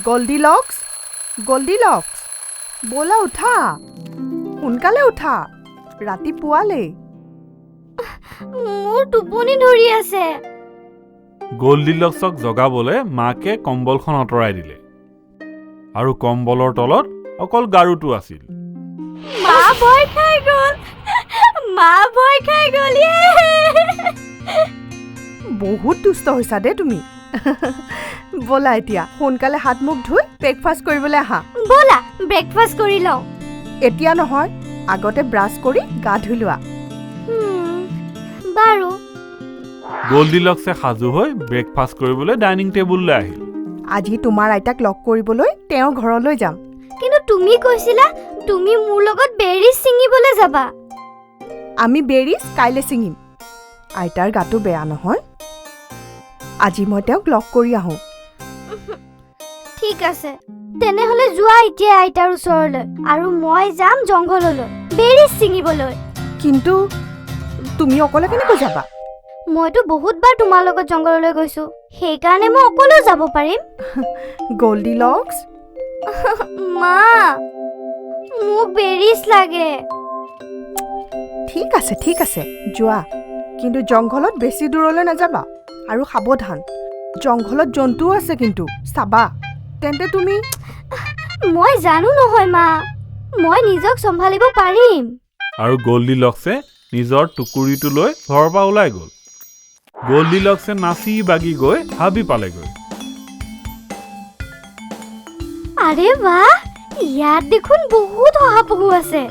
Goldilocks, Goldilocks, बोला उठा সোনকালে উঠা ৰাতি পুৱালে মোৰ টোপনি ধৰি আছে গোল্ডিলক্সক জগাবলে মাকে কম্বলখন অতৰাই দিলে আৰু কম্বলৰ তলত অকল গাৰুটো আছিল মা ভয় খাই গ'ল বহুত দুষ্ট হৈছা দে তুমি বলা এতিয়া সোনকালে হাত মুখ ধুই ব্ৰেকফাষ্ট কৰিবলৈ আহা বলা ব্ৰেকফাষ্ট কৰি লওঁ এতিয়া নহয় আগতে ব্ৰাছ কৰি গা ধুই লোৱা বাৰু গোল্ডিলক্সে সাজু হৈ ব্ৰেকফাষ্ট কৰিবলৈ ডাইনিং টেবুললৈ আহিল আজি তোমাৰ আইতাক লগ কৰিবলৈ তেওঁৰ ঘৰলৈ যাম কিন্তু তুমি কৈছিলা তুমি মোৰ লগত বেৰিজ ছিঙিবলৈ যাবা আমি বেৰিজ কাইলৈ ছিঙিম আইতাৰ গাটো বেয়া নহয় আজি মই তেওঁক লগ কৰি আহোঁ ঠিক আছে তেনেহলে যোৱা এতিয়া আইতাৰ ওচৰলৈ আৰু মই যাম জংঘললৈ বেৰিজ ছিঙিবলৈ কিন্তু তুমি অকলে কেনেকৈ যাবা মইতো বহুতবাৰ তোমাৰ লগত জংঘললৈ গৈছো সেইকাৰণে মই অকলেও যাব পাৰিম গোল্ডিলক্স মা মোক বেৰিজ লাগে ঠিক আছে যোৱা কিন্তু জংঘলত বেছি দূৰলৈ নাযাবা আৰু সাৱধান জংঘলত জন্তুও আছে কিন্তু চাবা তেন্তে তুমি মই জানো নহয় মা মই নিজক চম্ভালিব পাৰিম আৰু গোল্ডিলক্সে নিজৰ টুকুৰিটো লৈ ঘৰৰ পৰা ওলাই গ'ল গোল্ডিলক্সে নাচি বাগি গৈ হাবি পালেগৈ আৰে বাহ ইয়াত দেখোন বহুত শহাপহু আছে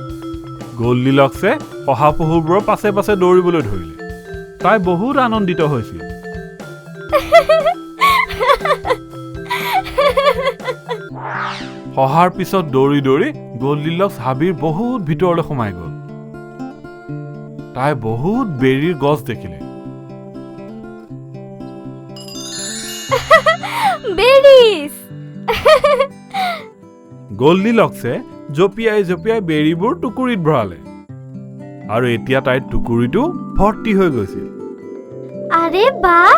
গোল্ডিলক্সে শহাপহুবোৰৰ পাছে পাছে দৌৰিবলৈ ধৰিলে তাই বহুত আনন্দিত হৈছিল শহাৰ পিছত দৌৰি দৌৰি গোল্ডিলক্স হাবিৰ বহুত ভিতৰলৈ সোমাই গ'ল তাই বহুত বেৰীৰ গছ দেখিলে বেৰিজ গোল্ডিলক্সে জঁপিয়াই জঁপিয়াই বেৰীবোৰ টুকুৰিত ভৰালে আৰু এতিয়া তাইৰ টুকুৰিটো ভৰ্তি হৈ গৈছিল আৰে বাহ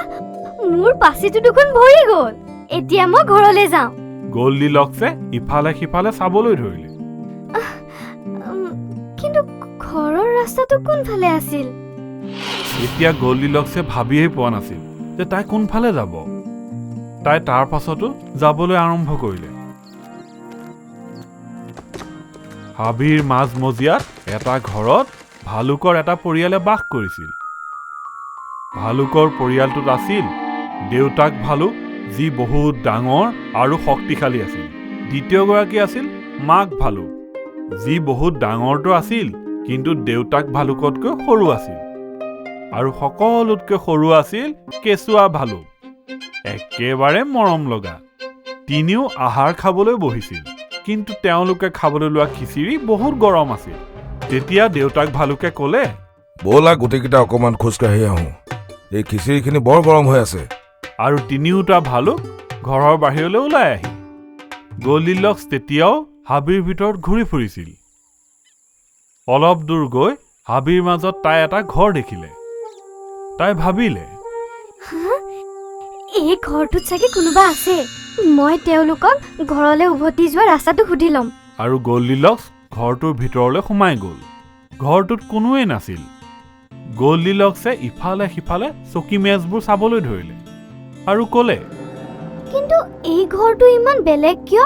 মোৰ পাছিটো দেখোন ভৰি গ'ল এতিয়া মই ঘৰলৈ যাওঁ গোল্ডিলক্সে ইফালে সিফালে চাবলৈ ধৰিলে কিন্তু ঘৰৰ ৰাস্তাটো কোনফালে আছিল এতিয়া গোল্ডিলক্সে ভাবিয়েই পোৱা নাছিল যে তাই কোনফালে যাব তাই তাৰ পাছতো যাবলৈ আৰম্ভ কৰিলে হাবিৰ মাজমজিয়াত এটা ঘৰত ভালুকৰ এটা পৰিয়ালে বাস কৰিছিল ভালুকৰ পৰিয়ালটোত আছিল দেউতাক ভালুক যি বহুত ডাঙৰ আৰু শক্তিশালী আছিল দ্বিতীয়গৰাকী আছিল মাক ভালুক যি বহুত ডাঙৰটো আছিল কিন্তু দেউতাক ভালুকতকৈ সৰু আছিল আৰু সকলোতকৈ সৰু আছিল কেঁচুৱা ভালুক একেবাৰে মৰম লগা তিনিও আহাৰ খাবলৈ বহিছিল কিন্তু তেওঁলোকে খাবলৈ লোৱা খিচিৰি বহুত গৰম আছিল তেতিয়া দেউতাক ভালুকে ক'লে ব'লা গোটেইকেইটা অকণমান খোজকাঢ়ি আহোঁ এই খিচিৰিখিনি বৰ গৰম হৈ আছে আৰু তিনিওটা ভালুক ঘৰৰ বাহিৰলৈ ওলাই আহিল গোল্ডিলক্স তেতিয়াও হাবিৰ ভিতৰত ঘূৰি ফুৰিছিল অলপ দূৰ গৈ হাবিৰ মাজত তাই এটা ঘৰ দেখিলে তাই ভাবিলে এই ঘৰটোত চাগে কোনোবা আছে মই তেওঁলোকক ঘৰলৈ উভতি যোৱা ৰাস্তাটো সুধি ল'ম আৰু গোল্ডিলক্স ঘৰটোৰ ভিতৰলৈ সোমাই গ'ল ঘৰটোত কোনোৱেই নাছিল গোল্ডিলক্সে ইফালে সিফালে চকী মেজবোৰ চাবলৈ ধৰিলে আৰু ক'লে কিন্তু এই ঘৰটো ইমান বেলেগ কিয়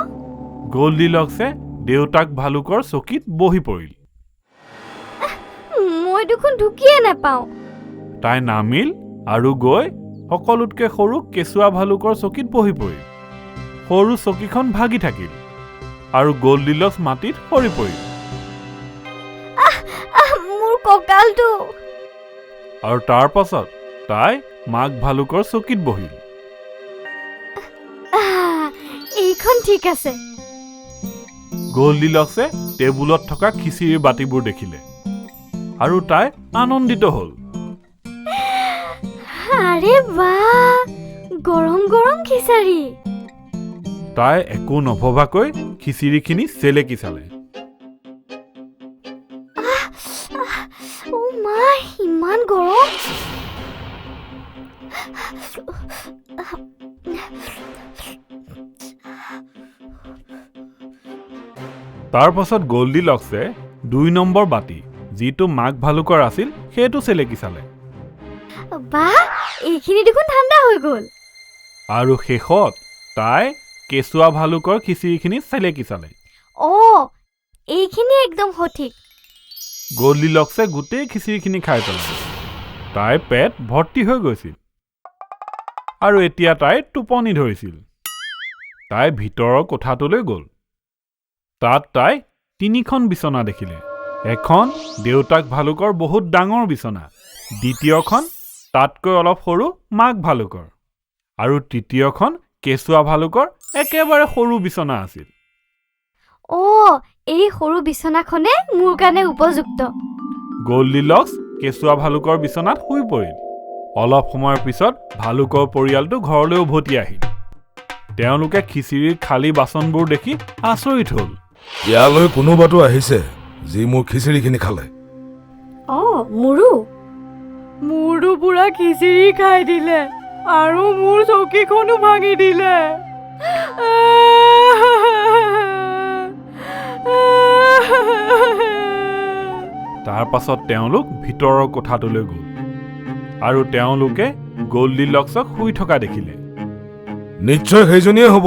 গোল্ডিলক্সে দেউতাক ভালুকৰ চকীত বহি পৰিল মই দেখোন ঢুকিয়ে নাপাওঁ তাই নামিল আৰু গৈ সকলোতকৈ সৰু কেঁচুৱা ভালুকৰ চকীত বহি পৰিল সৰু চকীখন ভাগি থাকিল আৰু গোল্ডিলক্স মাটিত সৰি পৰিল মোৰ কঁকালটো আৰু তাৰ পাছত তাই মাক ভালুকৰ চকীত বহিল এইখন ঠিক আছে গোল্ডিলক্সে টেবুলত থকা খিচিৰিৰ বাতিবোৰ দেখিলে আৰু তাই আনন্দিত হ'ল আৰে বাহ গৰম গৰম খিচাৰি তাই একো নভবাকৈ খিচিৰিখিনি চেলেকি চালে মা ইমান গৰম তাৰ পাছত গল্ডিলক্সে 2 নম্বৰ বাতি যিটো মাক ভালুকৰ আছিল সেইটো চেলেকি চালে বাহ এইখিনি দেখোন ঠাণ্ডা হৈ গ'ল আৰু শেষত তাই কেঁচুৱা ভালুকৰ খিচিৰিখিনি চেলেকি চালে এইখিনি একদম সঠিক গল্ডিলক্সে গোটেই খিচিৰিখিনি খাই পেলালে তাইৰ পেট ভৰ্তি হৈ গৈছিল আৰু এতিয়া তাই টোপনি ধৰিছিল তাই ভিতৰৰ কোঠাটোলৈ গ'ল তাত তাই 3খন বিচনা দেখিলে এখন দেউতাক ভালুকৰ বহুত ডাঙৰ বিচনা দ্বিতীয়খন তাতকৈ অলপ সৰু মাক ভালুকৰ আৰু তৃতীয়খন কেঁচুৱা ভালুকৰ একেবাৰে সৰু বিচনা আছিল এই সৰু বিচনাখনে মোৰ কাৰণে উপযুক্ত গল্ডিলক্স কেঁচুৱা ভালুকৰ বিচনাত শুই পৰিল অলপ সময়ৰ পিছত ভালুকৰ পৰিয়ালটো ঘৰলৈ উভতি আহিল তেওঁলোকে খিচিৰিৰ খালী বাচনবোৰ দেখি আচৰিত হ'ল ইয়ালৈ কোনোবাটো আহিছে যি মোৰ খিচিৰিখিনি খালে মোৰো পুৰা খিচিৰি খাই দিলে আৰু মোৰ চকীখনো ভাঙি দিলে তাৰ পাছত তেওঁলোক ভিতৰৰ কোঠাটোলৈ গ'ল আৰু তেওঁলোকে গল্ডিলক্সক শুই থকা দেখিলে নিশ্চয় সেইজনীয়ে হ'ব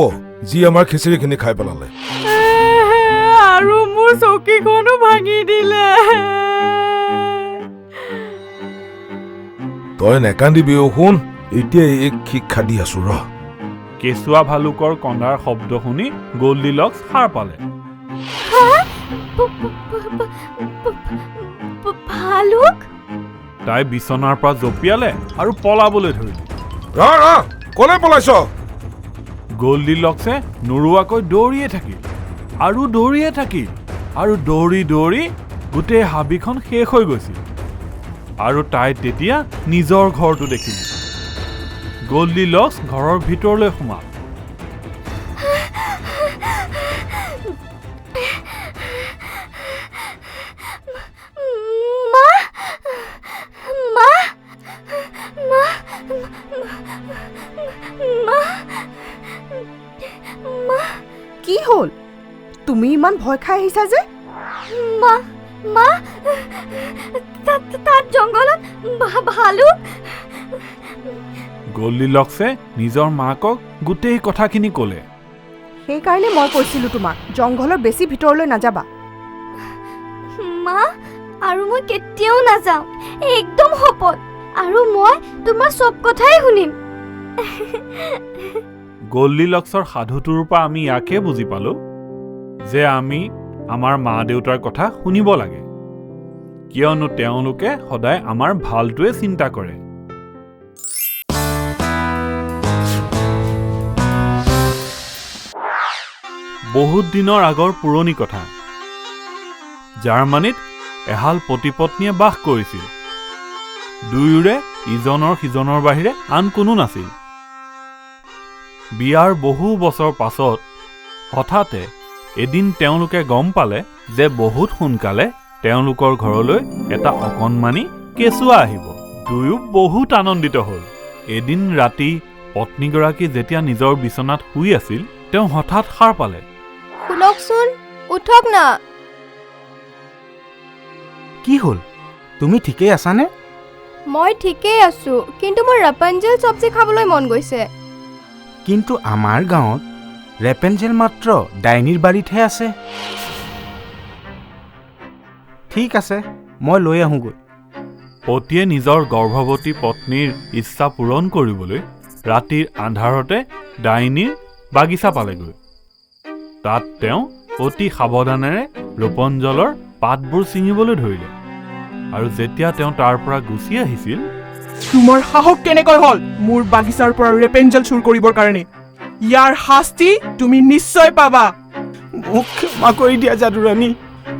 যি আমাৰ খিচিৰিখিনি খাই পেলালে আৰু মোৰ চকীখনো ভাঙি দিলে তই নেকান্দিবি শুন এতিয়া এক শিক্ষা দি আছো ৰ কেঁচুৱা ভালুকৰ কন্দাৰ শব্দ শুনি গল্ডিলক্স সাৰ পালে ভালুক তাই বিচনাৰ পৰা জঁপিয়ালে আৰু পলাবলৈ ধৰিলে কলৈ পলাইছ গল্ডিলক্সে নোৰোৱাকৈ দৌৰিয়ে থাকিল আৰু দৌৰি দৌৰি গোটেই হাবিখন শেষ হৈ গৈছিল আৰু তাই তেতিয়া নিজৰ ঘৰটো দেখিল গল্ডিলক্স ঘৰৰ ভিতৰলৈ সোমাল কি হ'ল তুমি ইমান ভয় খাই আহিছা যে তাত জংঘলত ভালুক গল্ডিলক্সে নিজৰ মাকক গোটেই কথাখিনি ক'লে সেইকাৰণে মই কৈছিলো তোমাক জংঘলৰ বেছি ভিতৰলৈ নাযাবা আৰু মই কেতিয়াও নাযাওঁ একদম শপত আৰু মই তোমাৰ চব কথাই শুনিম গল্ডিলক্সৰ সাধুটোৰ পৰা আমি ইয়াকে বুজি পালো যে আমি আমাৰ মা দেউতাৰ কথা শুনিব লাগে কিয়নো তেওঁলোকে সদায় আমাৰ ভালটোৱে চিন্তা কৰে বহুত দিনৰ আগৰ পুৰণি কথা জাৰ্মানীত এহাল পতি-পত্নীয়ে বাস কৰিছিল দুয়োৰে ইজনৰ সিজনৰ বাহিৰে আন কোনো নাছিল বিয়াৰ বহু বছৰ পাছত হঠাতে এদিন তেওঁলোকে গম পালে যে বহুত সোনকালে তেওঁলোকৰ ঘৰলৈ এটা অকণমানি কেঁচুৱা আহিব দুয়ো বহুত আনন্দিত হ'ল এদিন ৰাতি পত্নীগৰাকী যেতিয়া নিজৰ বিচনাত শুই আছিল তেওঁ হঠাৎ সাৰ পালে শুনকচোন উঠক না কি হ'ল তুমি ঠিকেই আছানে মই ঠিকেই আছো কিন্তু মোৰ ৰাপাঞ্জেল চব্জি খাবলৈ মন গৈছে কিন্তু আমাৰ গাঁৱত ৰেপেঞ্জেল মাত্ৰ ডাইনীৰ বাৰীতহে আছে ঠিক আছে মই লৈ আহোঁগৈ পতিয়ে নিজৰ গৰ্ভৱতী পত্নীৰ ইচ্ছা পূৰণ কৰিবলৈ ৰাতিৰ আন্ধাৰতে ডাইনীৰ বাগিচা পালেগৈ তাত তেওঁ অতি সাৱধানেৰে ৰেপেঞ্জেলৰ পাতবোৰ ছিঙিবলৈ ধৰিলে আৰু যেতিয়া তেওঁ তাৰ পৰা গুচি আহিছিল তোমাৰ সাহস কেনেকৈ হ'ল মোৰ বাগিচাৰ পৰা ৰেপেঞ্জেল চুৰ কৰিবৰ কাৰণে ইয়াৰ শাস্তি তুমি নিশ্চয় পাবা মোক ক্ষমা কৰি দিয়া যাদুৰাণী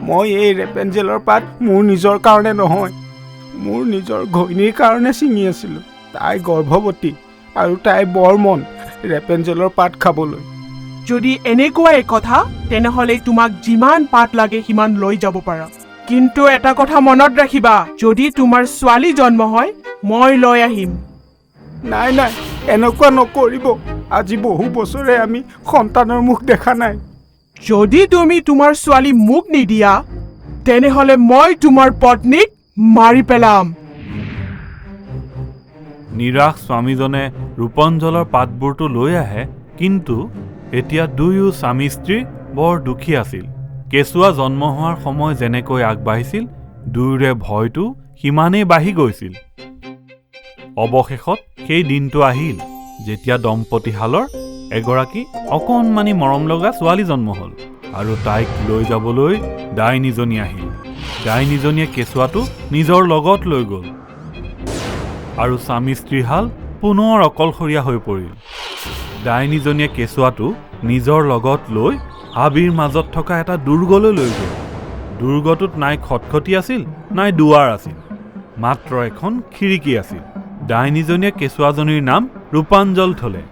মই এই ৰেপেঞ্জেলৰ পাত মোৰ নিজৰ কাৰণে নহয় মোৰ নিজৰ ঘৈণীৰ কাৰণে ছিঙি আছিলোঁ তাই গৰ্ভৱতী আৰু তাই বৰ মন ৰেপেঞ্জেলৰ পাত খাবলৈ যদি এনেকুৱাই কথা তেনেহ'লে তোমাক যিমান পাত লাগে সিমান লৈ যাব পাৰা কিন্তু এটা কথা মনত ৰাখিবা যদি তোমাৰ ছোৱালী জন্ম হয় মই লৈ আহিম নাই এনেকুৱা নকৰিব আজি বহু বছৰে আমি সন্তানৰ মুখ দেখা নাই যদি তুমি তোমাৰ ছোৱালী মোক নিদিয়া তেনেহলে মই তোমাৰ পত্নীক মাৰি পেলাম। নিৰাশ স্বামীজনে ৰূপঞ্জলৰ পাতবোৰটো লৈ আহে, কিন্তু এতিয়া দুয়ো স্বামী স্ত্ৰী বৰ দুখী আছিল। কেঁচুৱা জন্ম হোৱাৰ সময় যেনেকৈ আগবাঢ়িছিল, দুয়োৰে ভয়টো সিমানেই বাঢ়ি গৈছিল। অৱশেষত সেই দিনটো আহিল যেতিয়া দম্পতীহালৰ এগৰাকী অকণমানি মৰম লগা ছোৱালী জন্ম হ'ল, আৰু তাইক লৈ যাবলৈ ডাইনীজনী আহিল। ডাইনীজনীয়ে কেঁচুৱাটো নিজৰ লগত লৈ গ'ল, আৰু স্বামী স্ত্ৰীহাল পুনৰ অকলশৰীয়া হৈ পৰিল। ডাইনীজনীয়ে কেঁচুৱাটো নিজৰ লগত লৈ হাবিৰ মাজত থকা এটা দুৰ্গলৈ লৈ গ'ল। দুৰ্গটোত নাই খটখটি আছিল, নাই দুৱাৰ আছিল, মাত্ৰ এখন খিৰিকী আছিল। ডাইনীজনীয়ে কেঁচুৱাজনীৰ নাম ৰূপাঞ্জল থলে,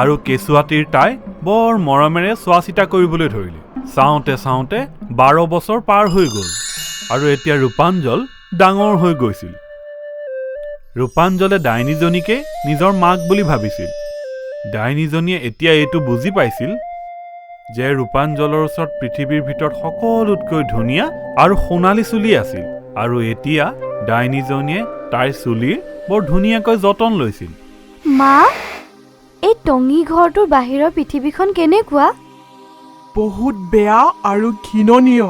আৰু কেঁচুৱাটিৰ তাই বৰ মৰমেৰে চোৱা চিতা কৰিবলৈ ধৰিলে। চাওঁতে চাওঁতে 12 বছৰ পাৰ হৈ গ'ল, আৰু এতিয়া ৰূপাঞ্জল ডাঙৰ হৈ গৈছিল। ৰূপাঞ্জলে ডাইনীজনীকে নিজৰ মাক বুলি ভাবিছিল। ডাইনীজনীয়ে এতিয়া এইটো বুজি পাইছিল যে ৰূপাঞ্জলৰ ওচৰত পৃথিৱীৰ ভিতৰত সকলোতকৈ ধুনীয়া আৰু সোণালী চুলি আছিল, আৰু এতিয়া ডাইনীজনীয়ে তাইৰ চুলিৰ বৰ ধুনীয়াকৈ যতন লৈছিল। মা, এই টঙি ঘৰটোৰ বাহিৰৰ পৃথিৱীখন কেনেকুৱা? বহুত বেয়া আৰু ঘৃণনীয়।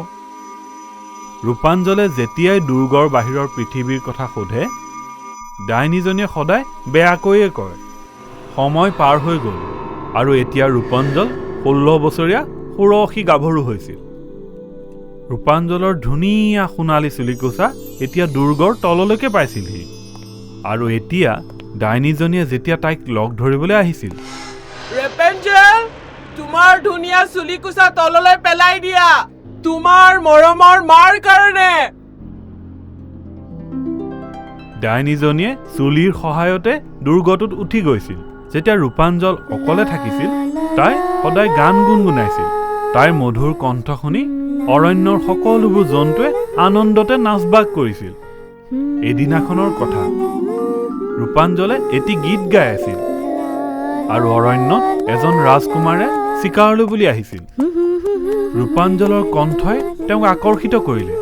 ৰূপাঞ্জলে যেতিয়াই দুৰ্গৰ বাহিৰৰ পৃথিৱীৰ কথা সোধে, ডাইনীজনীয়ে সদায় বেয়াকৈয়ে কয়। সময় পাৰ হৈ গ'ল, আৰু এতিয়া ৰূপাঞ্জল 16 বছৰীয়া ষোড়শী গাভৰু হৈছিল। ৰূপাঞ্জলৰ ধুনীয়া সোণালী চুলিকোছা এতিয়া দুৰ্গৰ তললৈকে পাইছিলহি, আৰু এতিয়া ডাইনীজনীয়ে যেতিয়া তাইক লগ ধৰিবলৈ আহিছিল, ৰেপেঞ্জেল, তোমাৰ ধুনীয়া চুলিকোছা তললৈ পেলাই দিয়া, তোমাৰ মৰমৰ মাৰ কাৰণে। ডাইনীজনীয়ে চুলিৰ সহায়তে দুৰ্গটোত উঠি গৈছিল। যেতিয়া ৰূপাঞ্জল অকলে থাকিছিল, তাই সদায় গান গুণগুণাইছিল। তাইৰ মধুৰ কণ্ঠ শুনি অৰণ্যৰ সকলোবোৰ জন্তুৱে আনন্দতে নাচ বাগ কৰিছিল। এদিনাখনৰ কথা, ৰূপাঞ্জলে এটি গীত গাই আছিল, আৰু অৰণ্যত এজন ৰাজকুমাৰে চিকাৰলৈ বুলি আহিছিল। ৰূপাঞ্জলৰ কণ্ঠই তেওঁক আকৰ্ষিত কৰিলে,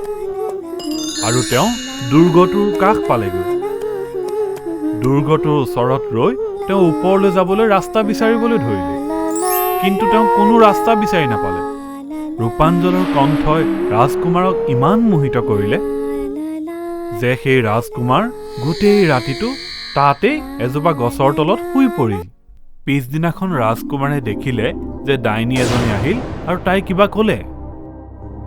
আৰু তেওঁ দুৰ্গটোৰ কাষ পালেগৈ। দুৰ্গটোৰ ওচৰত ৰৈ তেওঁ ওপৰলৈ যাবলৈ ৰাস্তা বিচাৰিবলৈ ধৰিলে, কিন্তু তেওঁ কোনো ৰাস্তা বিচাৰি নাপালে। ৰূপাঞ্জলৰ কণ্ঠই ৰাজকুমাৰক ইমান মোহিত কৰিলে যে সেই ৰাজকুমাৰ গোটেই ৰাতিটো তাতেই এজোপা গছৰ তলত শুই পৰিল। পিছদিনাখন ৰাজকুমাৰে দেখিলে যে ডাইনী এজনী আহিল আৰু তাই কিবা ক'লে,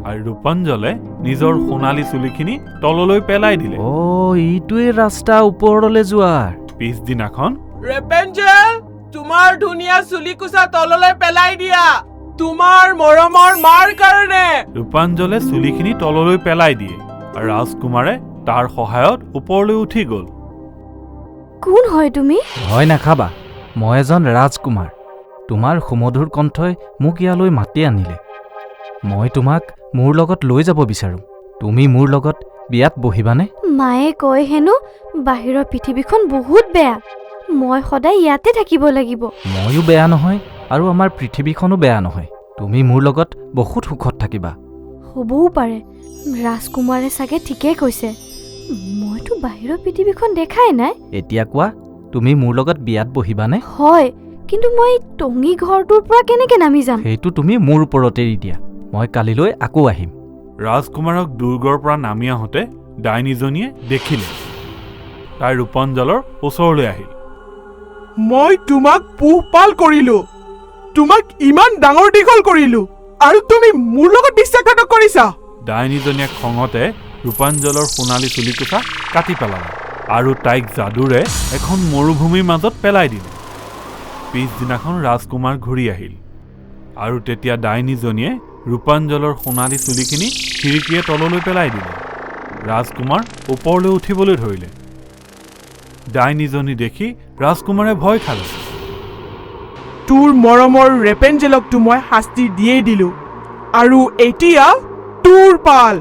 আৰু ৰূপাঞ্জলে নিজৰ সোণালী চুলিখিনি তললৈ পেলাই দিলে। এইটোৱে ৰাস্তা ওপৰলৈ যোৱাৰ। পিছদিনাখন, ৰেপেঞ্জেল, তোমাৰ ধুনীয়া চুলিকোছা তললৈ পেলাই দিয়া, তোমাৰ মৰমৰ মাৰ কাৰণে। ৰূপাঞ্জলে চুলিখিনি তললৈ পেলাই দিয়ে, আৰু ৰাজকুমাৰে তাৰ সহায়ত ওপৰলৈ উঠি গ'ল। কোন হয় তুমি? ভয় নাখাবা, মই এজন ৰাজকুমাৰ। তোমাৰ সুমধুৰ কণ্ঠই মোক ইয়ালৈ মাতি আনিলে। মই তোমাক মোৰ লগত লৈ যাব বিচাৰোঁ। তুমি মোৰ লগত বিয়াত বহিবানে? মায়ে কয় হেনো বাহিৰৰ পৃথিৱীখন বহুত বেয়া, মই সদায় ইয়াতে থাকিব লাগিব। ময়ো বেয়া নহয়, আৰু আমাৰ পৃথিৱীখনো বেয়া নহয়। তুমি মোৰ লগত বহুত সুখত থাকিবা। হ'বও পাৰে, ৰাজকুমাৰে চাগে ঠিকেই কৈছে। মইতো বাহিৰৰ পৃথিৱীখন দেখাই নাই। এতিয়া কোৱা, তুমি মোৰ লগত বিয়াত বহিবানে? হয়, কিন্তু মই টঙি ঘৰটোৰ পৰা কেনেকে নামি যাম? সেইটো তুমি মোৰ ওপৰত এৰি দিয়া। মই কালিলৈ আকৌ আহিম। ৰাজকুমাৰক দুৰ্গৰ পৰা নামি আহোঁতে ডাইনীজনীয়ে দেখিলে। তাই ৰূপাঞ্জলৰ ওচৰলৈ আহিল। মই তোমাক পোহপাল কৰিলো, তোমাক ইমান ডাঙৰ দীঘল কৰিলো, আৰু তুমি মোৰ লগত বিশ্বাসঘাতক কৰিছা। ডাইনীজনীয়ে খঙতে ৰূপাঞ্জলৰ সোণালী চুলিকোছা কাটি পেলালে, আৰু তাইক যাদুৰে এখন মৰুভূমিৰ মাজত পেলাই দিলে। পিছদিনাখন ৰাজকুমাৰ ঘূৰি আহিল, আৰু তেতিয়া ডাইনীজনীয়ে ৰূপাঞ্জলৰ সোণালী চুলিখিনি খিৰিকীয়ে তললৈ পেলাই দিলে। ৰাজকুমাৰ ওপৰলৈ উঠিবলৈ ধৰিলে। ডাইনীজনী দেখি ৰাজকুমাৰে ভয় খালে। তোৰ মৰমৰ ৰেপেঞ্জেলকতো মই শাস্তি দিয়েই দিলো, আৰু এতিয়া তোৰ পাল।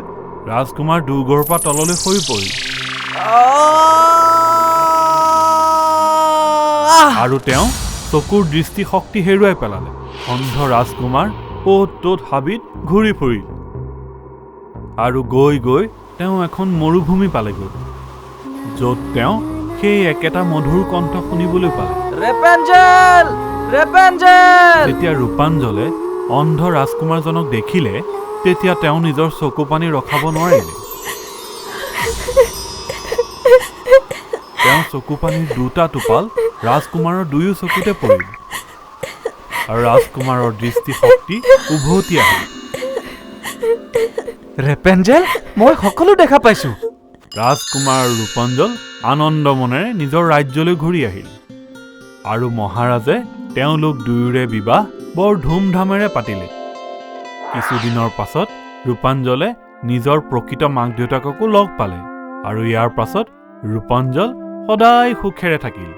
ৰাজকুমাৰ দুৰ্গৰ পৰা তললৈ সৰি পৰিল, আৰু তেওঁ চকুৰ দৃষ্টি শক্তি হেৰুৱাই পেলালে। অন্ধ ৰাজকুমাৰ অ'ত ত'ত হাবিত ঘূৰি ফুৰিল আৰু গৈ গৈ তেওঁ এখন মৰুভূমি পালেগৈ য'ত তেওঁ সেই একেটা মধুৰ কণ্ঠ শুনিবলৈ পালে। ৰেপেঞ্জেল! ৰেপেঞ্জেল! যেতিয়া ৰূপাঞ্জলে অন্ধ ৰাজকুমাৰজনক দেখিলে তেতিয়া তেওঁ নিজৰ চকু পানী ৰখাব নোৱাৰিলে। তেওঁ চকু পানীৰ দুটা টোপাল ৰাজকুমাৰৰ দুয়ো চকুতে পৰিল আৰু ৰাজকুমাৰৰ দৃষ্টিশক্তি উভতি আহিল। ৰেপেঞ্জেল, মই সকলো দেখা পাইছোঁ। ৰাজকুমাৰ আৰু ৰূপাঞ্জল আনন্দ মনেৰে নিজৰ ৰাজ্যলৈ ঘূৰি আহিল আৰু মহাৰাজে তেওঁলোক দুয়োৰে বিবাহ বৰ ধুমধামেৰে পাতিলে। কিছুদিনৰ পাছত ৰূপাঞ্জলে নিজৰ প্ৰকৃত মাক দেউতাককো লগ পালে আৰু ইয়াৰ পাছত ৰূপাঞ্জল সদায় সুখেৰে থাকিল।